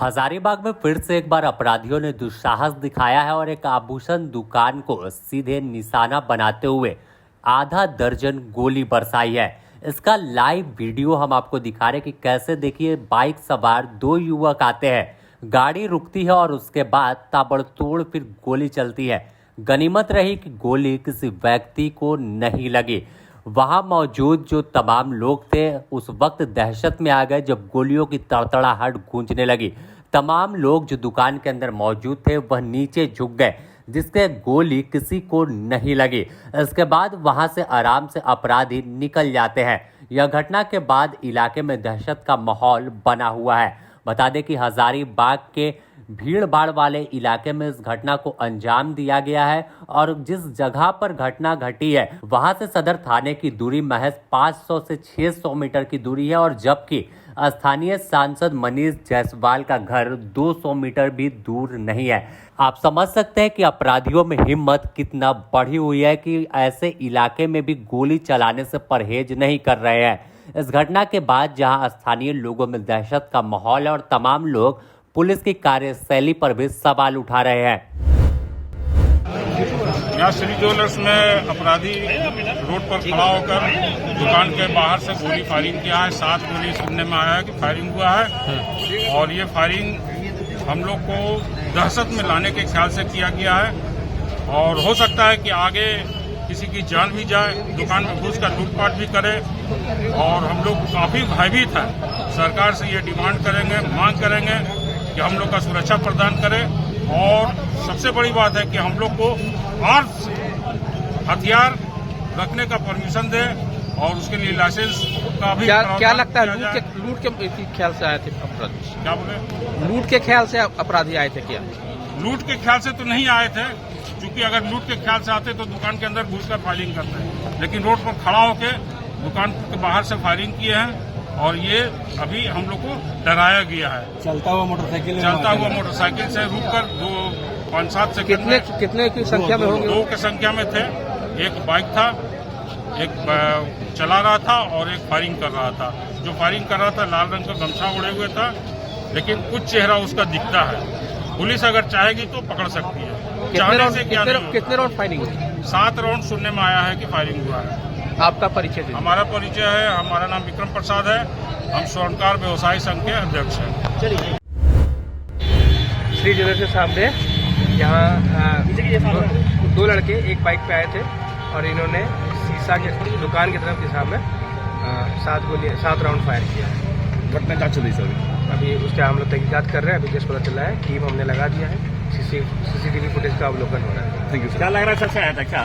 हजारीबाग में फिर से एक बार अपराधियों ने दुस्साहस दिखाया है और एक आभूषण दुकान को सीधे निशाना बनाते हुए आधा दर्जन गोली बरसाई है। इसका लाइव वीडियो हम आपको दिखा रहे कि कैसे, देखिए, बाइक सवार दो युवक आते हैं, गाड़ी रुकती है और उसके बाद ताबड़तोड़ फिर गोली चलती है। गनीमत रही कि गोली किसी व्यक्ति को नहीं लगी। वहां मौजूद जो तमाम लोग थे उस वक्त दहशत में आ गए जब गोलियों की तड़तड़ाहट गूंजने लगी। तमाम लोग जो दुकान के अंदर मौजूद थे वह नीचे झुक गए, जिससे गोली किसी को नहीं लगी। इसके बाद वहां से आराम से अपराधी निकल जाते हैं। यह घटना के बाद इलाके में दहशत का माहौल बना हुआ है। बता दें कि हजारीबाग के भीड़ भाड़ वाले इलाके में इस घटना को अंजाम दिया गया है और जिस जगह पर घटना घटी है वहां से सदर थाने की दूरी महज 500 से 600 मीटर की दूरी है और जबकि स्थानीय सांसद मनीष जायसवाल का घर 200 मीटर भी दूर नहीं है। आप समझ सकते हैं कि अपराधियों में हिम्मत कितना बढ़ी हुई है कि ऐसे इलाके में भी गोली चलाने से परहेज नहीं कर रहे हैं। इस घटना के बाद जहां स्थानीय लोगों में दहशत का माहौल है और तमाम लोग पुलिस की कार्यशैली पर भी सवाल उठा रहे हैं। यहाँ श्री ज्वेलर्स में अपराधी रोड पर खड़ा होकर दुकान के बाहर से गोली फायरिंग किया है। 7 गोली सुनने में आया है कि फायरिंग हुआ है और ये फायरिंग हम लोग को दहशत में लाने के ख्याल से किया गया है और हो सकता है कि आगे किसी की जान भी जाए, दुकान में घुसकर लूटपाट भी करे और हम लोग काफी भयभीत हैं। सरकार से ये डिमांड करेंगे, मांग करेंगे कि हम लोग का सुरक्षा प्रदान करें और सबसे बड़ी बात है कि हम लोग को आर्म्स हथियार रखने का परमिशन दे और उसके लिए लाइसेंस का भी क्या लगता है लूट के ख्याल से आए थे अपराधी? क्या बोले? लूट के ख्याल से अपराधी आए थे क्या? लूट के ख्याल से तो नहीं आए थे, क्योंकि अगर लूट के ख्याल से आते तो दुकान के अंदर घुसकर फायरिंग करते हैं, लेकिन रोड पर खड़ा होकर दुकान के बाहर से फायरिंग किए हैं और ये अभी हम लोग को डराया गया है। चलता हुआ मोटरसाइकिल से रुककर 5-7 सेकंड कितने की संख्या में होंगे? 2 की संख्या में थे। एक बाइक था, एक चला रहा था और एक फायरिंग कर रहा था। जो फायरिंग कर रहा था लाल रंग का गमछा ओढ़े हुए था, लेकिन कुछ चेहरा उसका दिखता है। पुलिस अगर चाहेगी तो पकड़ सकती है। कितने राउंड फायरिंग हुई? 7 राउंड सुनने में आया है कि फायरिंग हुआ है। आपका परिचय दीजिए। हमारा परिचय है, हमारा नाम विक्रम प्रसाद है, हम स्वर्णकार व्यवसायी संघ के अध्यक्ष हैं। चलिए, श्री ज्वेलर्स के सामने यहाँ 2 लड़के एक बाइक पे आए थे और इन्होंने शीशा के दुकान की तरफ के सामने 7 राउंड फायर किया। घटना क्या चली सर? अभी उसका हम लोग तहकीकात कर रहे हैं। अभी जस्ट पता चला है, टीम हमने लगा दिया है, सीसीटीवी फुटेज का अवलोकन हो रहा है। Thank you. क्या लग रहा है, सच आया था क्या?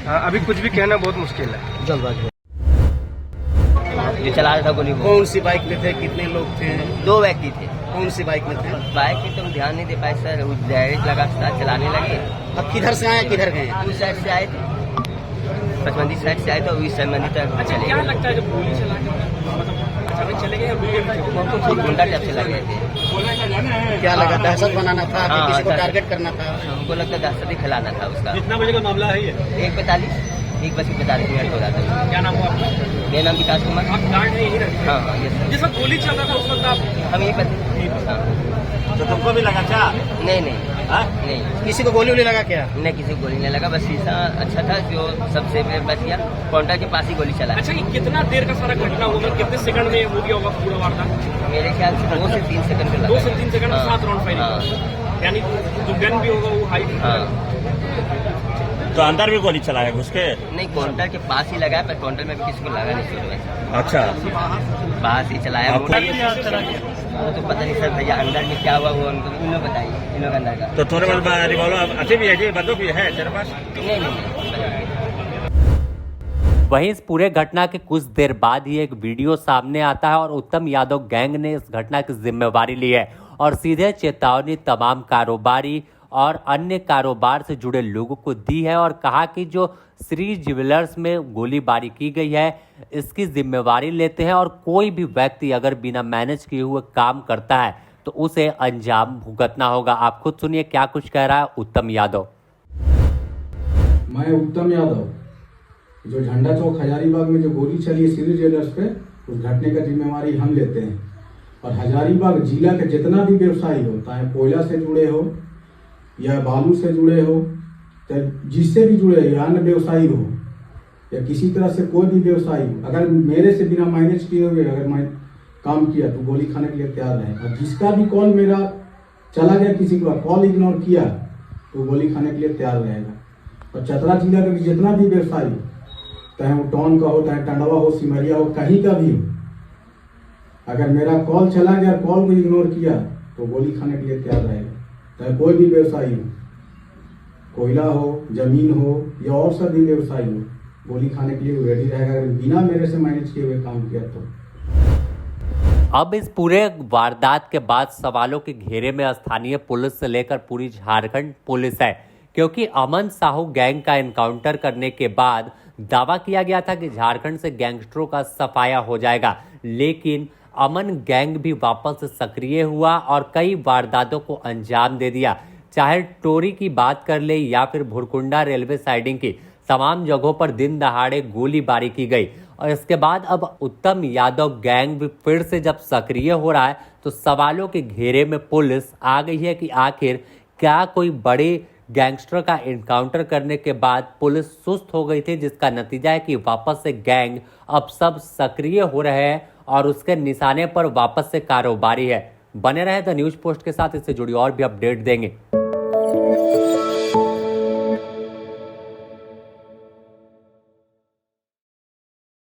अभी कुछ भी कहना बहुत मुश्किल है। जल्दबाजी ये चला रहा था गोली। कौन सी बाइक में थे, कितने लोग थे? 2 व्यक्ति थे। कौन सी बाइक में थे? बाइक की तुम ध्यान नहीं दे पाए सर, वो डायरेक्ट लगा था, चलाने लगे। अब किधर से आए, किधर गए? उस साइड से आए थे, पचमंदी साइड से आए थे, उस मंदिर तक चले गए। क्या लगता है जब गोली चले गए गुंडा टाइप से लगे थे। क्या लगा, दहशत बनाना था कि हाँ, किसी को टारगेट करना था? हमको लगता दहशत ही फैलाना था उसका। कितना बजे का मामला है ये? 1:45 हो रहा था। क्या नाम हुआ आपका? मेरा नाम विकास कुमार। आप गार्ड है यही रहते? हाँ, ये सर। जिस वक्त गोली चल रहा था उस वक्त आप? हम यही पता। तो तुमको भी लगा क्या? नहीं नहीं, किसी को गोली लगा क्या? नहीं, किसी को गोली नहीं लगा, बस शीशा अच्छा था जो सबसे बच गया। काउंटर के पास ही गोली चला। अच्छा, ये कितना देर का सारा घटना होगा, कितने सेकंड में हो गया होगा पूरा वारदात? मेरे ख्याल से 2 से 3 सेकंड का लगा। 2 से 3 सेकंड में 7 राउंड फायरिंग। हाँ। यानी जो गन भी होगा वो हाई। हाँ। तो अंदर भी गोली चलाया घुस के? नहीं, काउंटर के पास ही लगा है, पर काउंटर में भी किसी को लगा नहीं शुरू में। अच्छा, पास ही चलाया। वो तो पता नहीं सर भैया, अंदर में क्या हुआ वो उनको इन लोग बताइए, इन लोग अंदर का। तो थोड़े बहुत रिवॉल्वर अच्छे भी है, बंदूक भी है तेरे पास? नहीं। वहीं इस पूरे घटना के कुछ देर बाद ही एक वीडियो सामने आता है और उत्तम यादव गैंग ने इस घटना की जिम्मेवारी ली है और सीधे चेतावनी तमाम कारोबारी और अन्य कारोबार से जुड़े लोगों को दी है और कहा कि जो श्री ज्वेलर्स में गोलीबारी की गई है इसकी जिम्मेवारी लेते हैं और कोई भी व्यक्ति अगर बिना मैनेज किए हुए काम करता है तो उसे अंजाम भुगतना होगा। आप खुद सुनिए क्या कुछ कह रहा है उत्तम यादव। मैं उत्तम यादव, जो झंडा चौक हजारीबाग में जो गोली चली है श्री ज्वेलर्स पे, उस घटने का जिम्मेवारी हम लेते हैं। और हजारीबाग जिला के जितना भी व्यवसायी हो, चाहे कोयला से जुड़े हो या बालू से जुड़े हो, चाहे जिससे भी जुड़े हो, या अन्य व्यवसायी हो या किसी तरह से कोई भी व्यवसायी हो, अगर मेरे से बिना मैनेज किए हुए अगर मैं काम किया तो गोली खाने के लिए तैयार रहे। और जिसका भी कॉल मेरा चला गया, किसी का कॉल इग्नोर किया तो गोली खाने के लिए तैयार रहेगा। और चतरा जिला का जितना भी व्यवसायी हो, चाहे वो टाउन का हो, चाहे टंडवा हो, सिमरिया हो, कहीं का भी हो, अगर मेरा कॉल चला गया, कॉल को इग्नोर किया तो गोली खाने के लिए तैयार रहेगा। चाहे कोई भी व्यवसायी हो, कोयला हो, जमीन हो या और सभी व्यवसायी हो, गोली खाने के लिए रेडी रहेगा अगर बिना मेरे से मैनेज किए हुए काम किया तो। अब इस पूरे वारदात के बाद सवालों के घेरे में स्थानीय पुलिस से लेकर पूरी झारखंड पुलिस है, क्योंकि अमन साहू गैंग का एनकाउंटर करने के बाद दावा किया गया था कि झारखंड से गैंगस्टरों का सफाया हो जाएगा, लेकिन अमन गैंग भी वापस सक्रिय हुआ और कई वारदातों को अंजाम दे दिया। चाहे टोरी की बात कर ले या फिर भुरकुंडा रेलवे साइडिंग की, तमाम जगहों पर दिन दहाड़े गोलीबारी की गई। और इसके बाद अब उत्तम यादव गैंग भी फिर से जब सक्रिय हो रहा है तो सवालों के घेरे में पुलिस आ गई है कि आखिर क्या कोई बड़े गैंगस्टर का एनकाउंटर करने के बाद पुलिस सुस्त हो गई थी, जिसका नतीजा है कि वापस से गैंग अब सब सक्रिय हो रहे हैं और उसके निशाने पर वापस से कारोबारी है। बने रहे द न्यूज़ पोस्ट के साथ, इससे जुड़ी और भी अपडेट देंगे।